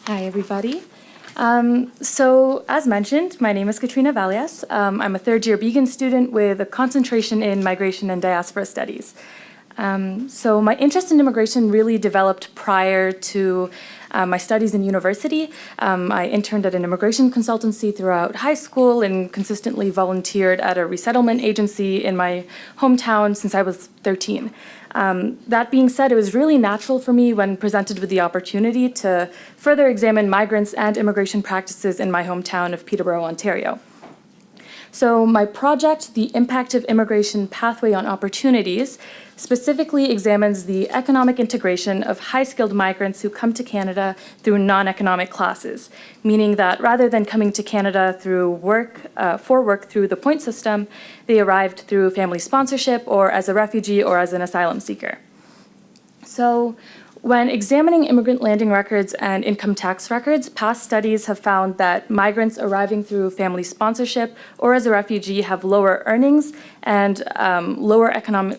Hi, everybody. So, as mentioned, my name is Katrina Valles. I'm a third-year Beacon student with a concentration in migration and diaspora studies. So my interest in immigration really developed prior to my studies in university. I interned at an immigration consultancy throughout high school and consistently volunteered at a resettlement agency in my hometown since I was 13. That being said, it was really natural for me when presented with the opportunity to further examine migrants and immigration practices in my hometown of Peterborough, Ontario. So my project, The Impact of Immigration Pathway on Opportunities, specifically examines the economic integration of high-skilled migrants who come to Canada through non-economic classes, meaning that rather than coming to Canada through for work through the point system, they arrived through family sponsorship or as a refugee or as an asylum seeker. So when examining immigrant landing records and income tax records, past studies have found that migrants arriving through family sponsorship or as a refugee have lower earnings and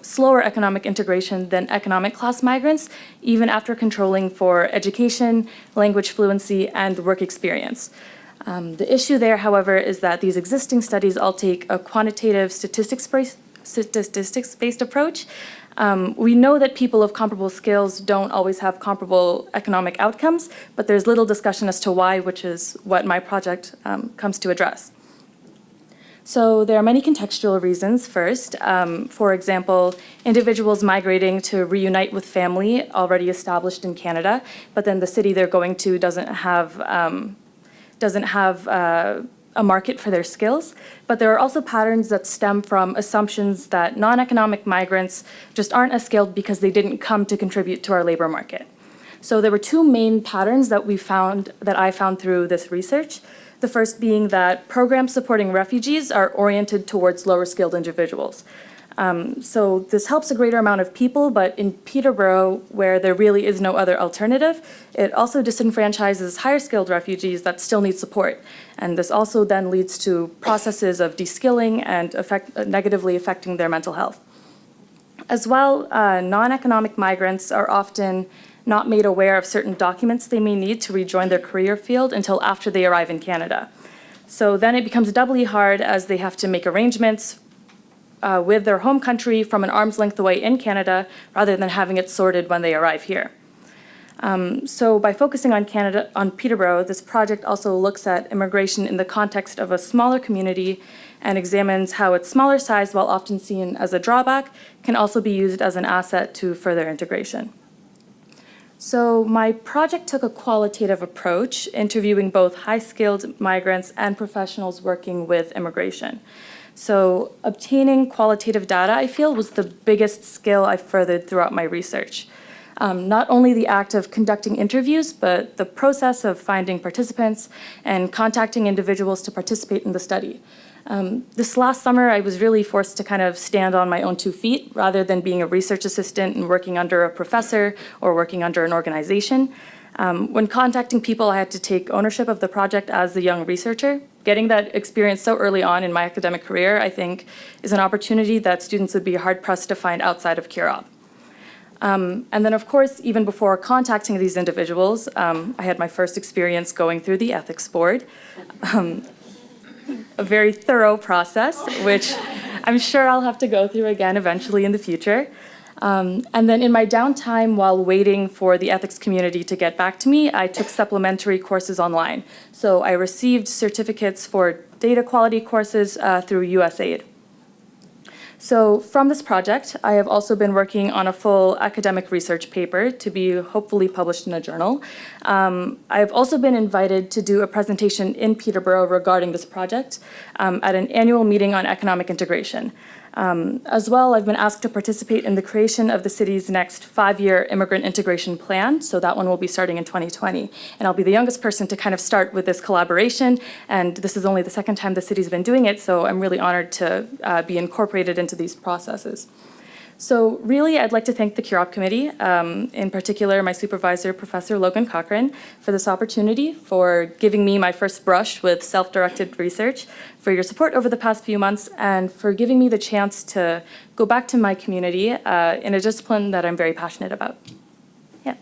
slower economic integration than economic class migrants, even after controlling for education, language fluency, and work experience. The issue there, however, is that these existing studies all take a quantitative statistics-based approach. We know that people of comparable skills don't always have comparable economic outcomes, but there's little discussion as to why, which is what my project comes to address. So there are many contextual reasons. First, for example, individuals migrating to reunite with family already established in Canada, but then the city they're going to doesn't have a market for their skills, but there are also patterns that stem from assumptions that non-economic migrants just aren't as skilled because they didn't come to contribute to our labor market. So there were two main patterns that I found through this research. The first being that programs supporting refugees are oriented towards lower skilled individuals. So this helps a greater amount of people, but in Peterborough, where there really is no other alternative, it also disenfranchises higher skilled refugees that still need support. And this also then leads to processes of de-skilling and negatively affecting their mental health. As well, non-economic migrants are often not made aware of certain documents they may need to rejoin their career field until after they arrive in Canada. So then it becomes doubly hard as they have to make arrangements with their home country from an arm's length away in Canada rather than having it sorted when they arrive here. So by focusing on Peterborough, this project also looks at immigration in the context of a smaller community and examines how its smaller size, while often seen as a drawback, can also be used as an asset to further integration. So my project took a qualitative approach, interviewing both high-skilled migrants and professionals working with immigration. So obtaining qualitative data, I feel, was the biggest skill I furthered throughout my research. Not only the act of conducting interviews, but the process of finding participants and contacting individuals to participate in the study. This last summer, I was really forced to kind of stand on my own 2 feet rather than being a research assistant and working under a professor or working under an organization. When contacting people, I had to take ownership of the project as a young researcher. Getting that experience so early on in my academic career, I think, is an opportunity that students would be hard-pressed to find outside of CUROP. And then, of course, even before contacting these individuals, I had my first experience going through the ethics board. A very thorough process, which I'm sure I'll have to go through again eventually in the future. And then in my downtime while waiting for the ethics community to get back to me, I took supplementary courses online. So I received certificates for data quality courses through USAID. So from this project, I have also been working on a full academic research paper to be hopefully published in a journal. I've also been invited to do a presentation in Peterborough regarding this project at an annual meeting on economic integration. As well, I've been asked to participate in the creation of the city's next 5-year immigrant integration plan. So that one will be starting in 2020. And I'll be the youngest person to kind of start with this collaboration. And this is only the second time the city's been doing it. So I'm really honored to be incorporated into these processes. So really, I'd like to thank the CUROP committee, in particular my supervisor, Professor Logan Cochran, for this opportunity, for giving me my first brush with self-directed research, for your support over the past few months, and for giving me the chance to go back to my community in a discipline that I'm very passionate about. Yeah.